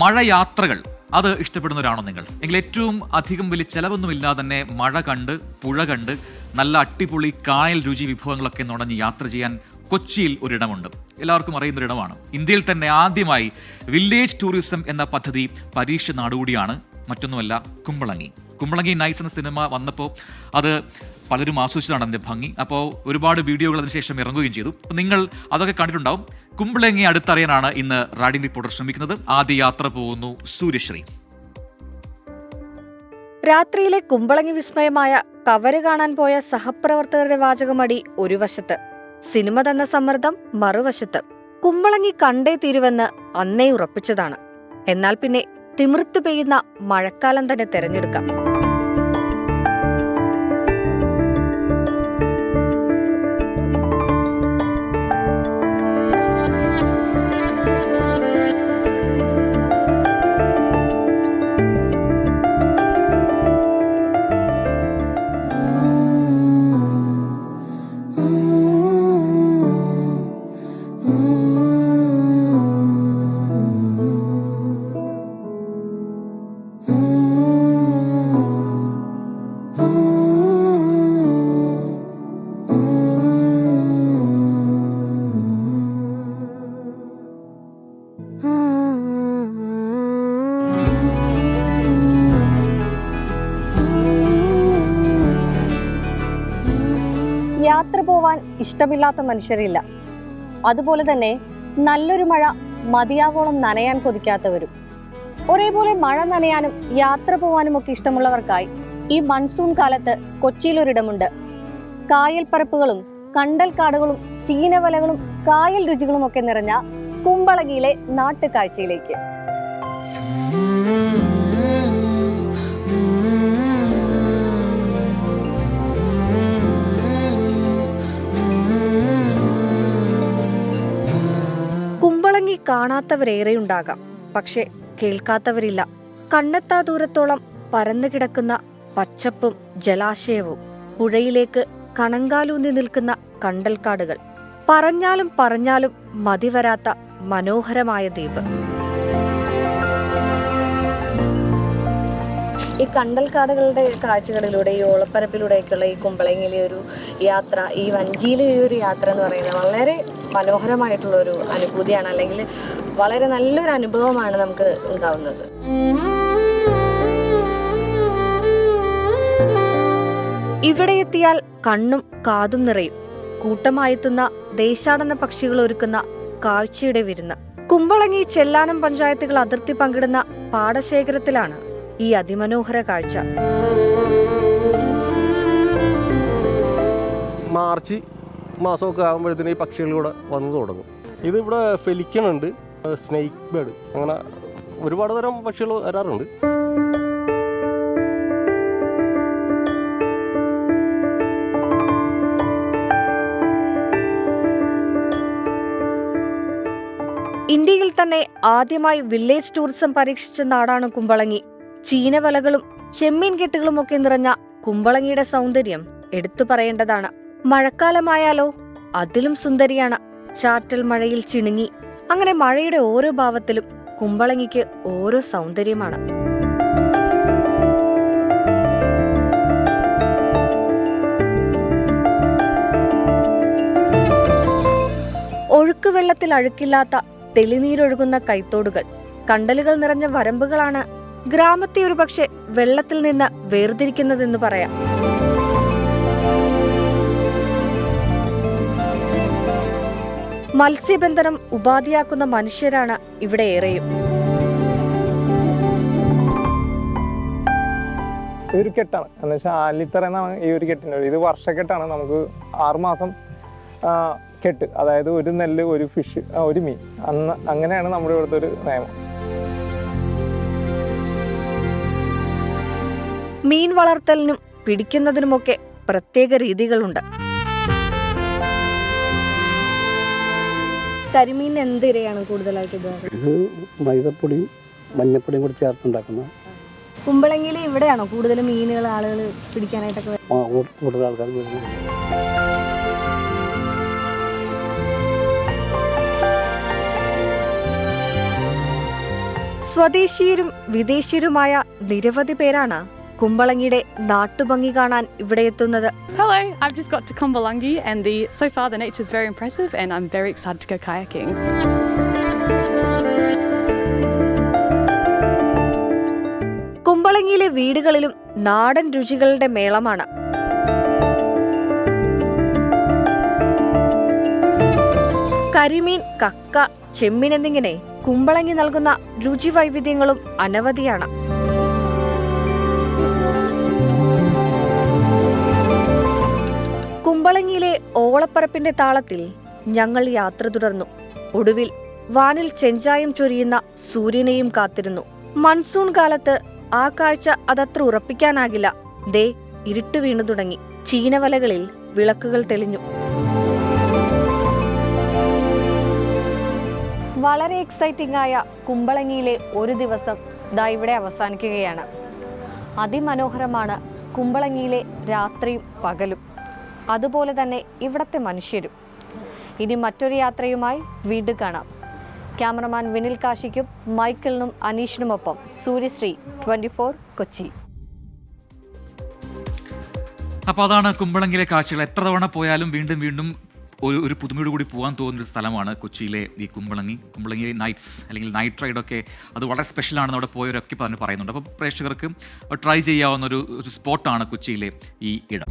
മഴയാത്രകൾ അത് ഇഷ്ടപ്പെടുന്നവരാണോ നിങ്ങൾ? എങ്കിൽ ഏറ്റവും അധികം വലിയ ചെലവൊന്നുമില്ലാതെ തന്നെ മഴ കണ്ട് പുഴ കണ്ട് നല്ല അടിപൊളി കായൽ രുചി വിഭവങ്ങളൊക്കെ നുണഞ്ഞ് യാത്ര ചെയ്യാൻ കൊച്ചിയിൽ ഒരിടമുണ്ട്. എല്ലാവർക്കും അറിയുന്നൊരിടമാണ്. ഇന്ത്യയിൽ തന്നെ ആദ്യമായി വില്ലേജ് ടൂറിസം എന്ന പദ്ധതി പരീക്ഷ നാടുകൂടിയാണ്. മറ്റൊന്നുമല്ല, കുമ്പളങ്ങി. കുമ്പളങ്ങി നൈസ് എന്ന സിനിമ വന്നപ്പോൾ അത് പലരും ആസ്വദിച്ചതാണ് അതിൻ്റെ ഭംഗി. അപ്പോൾ ഒരുപാട് വീഡിയോകൾ അതിനുശേഷം ഇറങ്ങുകയും ചെയ്തു. അപ്പോൾ നിങ്ങൾ അതൊക്കെ കണ്ടിട്ടുണ്ടാവും. കുമ്പളങ്ങി അടുത്തറിയാനാണ് ഇന്ന് റൈഡിംഗ് റിപ്പോർട്ടർ ശ്രമിക്കുന്നത്. ആദ്യ യാത്ര പോകുന്നു സൂര്യശ്രീ. രാത്രിയിലെ കുമ്പളങ്ങി വിസ്മയമായ കവര് കാണാൻ പോയ സഹപ്രവർത്തകരുടെ വാചകമടി ഒരു വശത്ത്, സിനിമ തന്ന സമ്മർദ്ദം മറുവശത്ത്. കുമ്പളങ്ങി കണ്ടേ തീരുവെന്ന് അന്നേ ഉറപ്പിച്ചതാണ്. എന്നാൽ പിന്നെ തിമിർത്തു പെയ്യുന്ന മഴക്കാലം തന്നെ തെരഞ്ഞെടുക്കാം. യാത്ര പോവാൻ ഇഷ്ടമില്ലാത്ത മനുഷ്യരില്ല. അതുപോലെ തന്നെ നല്ലൊരു മഴ മതിയാവോളം നനയാൻ കൊതിക്കാത്തവരും. ഒരേപോലെ മഴ നനയാനും യാത്ര പോവാനും ഒക്കെ ഇഷ്ടമുള്ളവർക്കായി ഈ മൺസൂൺ കാലത്ത് കൊച്ചിയിലൊരിടമുണ്ട്. കായൽ പരപ്പുകളും കണ്ടൽ കാടുകളും ചീനവലകളും കായൽ രുചികളും ഒക്കെ നിറഞ്ഞ കുമ്പളങ്ങിയിലെ നാട്ടുകാഴ്ചയിലേക്ക്. കുമ്പളങ്ങി കാണാത്തവരേറെയുണ്ടാകാം, പക്ഷെ കേൾക്കാത്തവരില്ല. കണ്ണെത്താ ദൂരത്തോളം പരന്നു കിടക്കുന്ന പച്ചപ്പും ജലാശയവും, പുഴയിലേക്ക് കണങ്കാലൂന്നി നിൽക്കുന്ന കണ്ടൽക്കാടുകൾ, പറഞ്ഞാലും പറഞ്ഞാലും മതിവരാത്ത മനോഹരമായ ദ്വീപ്. ഈ കണ്ടൽക്കാടുകളുടെ കാഴ്ചകളിലൂടെ, ഈ ഓളപ്പരപ്പിലൂടെയൊക്കെയുള്ള ഈ കുമ്പളങ്ങിയിലെ ഒരു യാത്ര, ഈ വഞ്ചിയിലെ ഈ ഒരു യാത്ര എന്ന് പറയുന്നത് വളരെ മനോഹരമായിട്ടുള്ള ഒരു അനുഭൂതിയാണ്, അല്ലെങ്കിൽ വളരെ നല്ലൊരു അനുഭവമാണ് നമുക്ക് ഉണ്ടാവുന്നത്. ഇവിടെ എത്തിയാൽ കണ്ണും കാതും നിറയും. കൂട്ടമായെത്തുന്ന ദേശാടന പക്ഷികൾ ഒരുക്കുന്ന കാഴ്ചയുടെ വിരുന്ന്. കുമ്പളങ്ങി ചെല്ലാനം പഞ്ചായത്തുകൾ അതിർത്തി പങ്കിടുന്ന പാടശേഖരത്തിലാണ് ഈ അതിമനോഹര കാഴ്ച. മാർച്ച് മാസമൊക്കെ ആകുമ്പോഴത്തേന് ഈ പക്ഷികളിലൂടെ വന്നു തുടങ്ങും. ഇതിവിടെ ഫെലിക്കണുണ്ട്, സ്നേക്ക് ബേർഡ്, അങ്ങനെ ഒരുപാട് തരം പക്ഷികൾ വരാറുണ്ട്. ഇന്ത്യയിൽ തന്നെ ആദ്യമായി വില്ലേജ് ടൂറിസം പരീക്ഷിച്ച നാടാണ് കുമ്പളങ്ങി. ചീനവലകളും ചെമ്മീൻ കെട്ടുകളും ഒക്കെ നിറഞ്ഞ കുമ്പളങ്ങിയുടെ സൗന്ദര്യം എടുത്തു പറയേണ്ടതാണ്. മഴക്കാലമായാലോ അതിലും സുന്ദരിയാണ്. ചാറ്റൽ മഴയിൽ ചിണുങ്ങി. അങ്ങനെ മഴയുടെ ഓരോ ഭാവത്തിലും കുമ്പളങ്ങിക്ക് ഓരോ സൗന്ദര്യമാണ്. ഒഴുക്കുവെള്ളത്തിൽ അഴുക്കില്ലാത്ത തെളിനീരൊഴുകുന്ന കൈത്തോടുകൾ, കണ്ടലുകൾ നിറഞ്ഞ വരമ്പുകളാണ് ഗ്രാമത്തെ ഒരുപക്ഷെ വെള്ളത്തിൽ നിന്ന് വേർതിരിക്കുന്നതെന്ന് പറയാം. മത്സ്യബന്ധനം ഉപാധിയാക്കുന്ന മനുഷ്യരാണ് ഇവിടെ ഏറെയും. ഒരു കെട്ടാണ് എന്ന് വെച്ചാൽ ആലിത്തറ എന്നാണ് ഈ ഒരു കെട്ടിൻ്റെ. ഇത് വർഷക്കെട്ടാണ്. നമുക്ക് 6 മാസം കെട്ട്, അതായത് ഒരു നെല്ല്, ഒരു ഫിഷ്, ഒരു മീൻ, അങ്ങനെയാണ് നമ്മുടെ ഇവിടുത്തെ ഒരു നിയമം. മീൻ വളർത്തലിനും പിടിക്കുന്നതിനുമൊക്കെ പ്രത്യേക രീതികളുണ്ട്. കരിമീൻ എന്ത് ഇരയാണ് കൂടുതലായിട്ട് ഇത്? മൈദപ്പൊടിയും മഞ്ഞപ്പൊടിയും കൂടി ചേർത്തുണ്ടാക്കുന്ന. കുമ്പളങ്ങിയിൽ ഇവിടെയാണോ കൂടുതൽ മീനുകൾ ആളുകൾ പിടിക്കാനായിട്ടൊക്കെ കൂടുതൽ ആൾക്കാർ വരുന്നത്? സ്വദേശീയരും വിദേശീയരുമായ നിരവധി പേരാണ് കുമ്പളങ്ങിയുടെ നാട്ടുഭംഗി കാണാൻ ഇവിടെ എത്തുന്നത്. Hello, I've just got to Kumbalangi and so far the nature is very impressive and I'm very excited to go kayaking. കുമ്പളങ്ങിയിലെ വീടുകളിലും നാടൻ രുചികളുടെ മേളമാണ്. കരിമീൻ, കക്ക, ചെമ്മീൻ എന്നിങ്ങനെ കുമ്പളങ്ങി നൽകുന്ന രുചി വൈവിധ്യങ്ങളും അനവധിയാണ്. കുമ്പളങ്ങിയിലെ ഓളപ്പറപ്പിന്റെ താളത്തിൽ ഞങ്ങൾ യാത്ര തുടർന്നു. ഒടുവിൽ വാനിൽ ചെഞ്ചായം ചൊരിയുന്ന സൂര്യനെയും കാത്തിരുന്നു. മൺസൂൺ കാലത്ത് ആ കാഴ്ച അതത്ര ഉറപ്പിക്കാനാകില്ല. ദേ ഇരുട്ട് വീണു തുടങ്ങി. ചീനവലകളിൽ വിളക്കുകൾ തെളിഞ്ഞു. വളരെ എക്സൈറ്റിംഗ് ആയ കുമ്പളങ്ങിയിലെ ഒരു ദിവസം ദാ ഇവിടെ അവസാനിക്കുകയാണ്. അതിമനോഹരമാണ് കുമ്പളങ്ങിയിലെ രാത്രിയും പകലും, അതുപോലെ തന്നെ ഇവിടത്തെ മനുഷ്യരും. ഇനി മറ്റൊരു യാത്രയുമായി വീണ്ടും കാണാം. ക്യാമറമാൻ വിനിൽ കാശിക്കും മൈക്കിളിനും അനീഷിനുമൊപ്പം സൂര്യശ്രീ 24 കൊച്ചി. അപ്പോൾ അതാണ് കുമ്പളങ്ങിലെ കാഴ്ചകൾ. എത്ര തവണ പോയാലും വീണ്ടും വീണ്ടും ഒരു പുതുമയോട് കൂടി പോകാൻ തോന്നുന്നൊരു സ്ഥലമാണ് കൊച്ചിയിലെ ഈ കുമ്പളങ്ങി നൈറ്റ്സ് അല്ലെങ്കിൽ നൈറ്റ് റൈഡൊക്കെ അത് വളരെ സ്പെഷ്യലാണെന്ന് അവിടെ പോയവരൊക്കെ പറയുന്നുണ്ട്. അപ്പോൾ പ്രേക്ഷകർക്ക് ട്രൈ ചെയ്യാവുന്ന ഒരു സ്പോട്ടാണ് കൊച്ചിയിലെ ഈ ഇടം.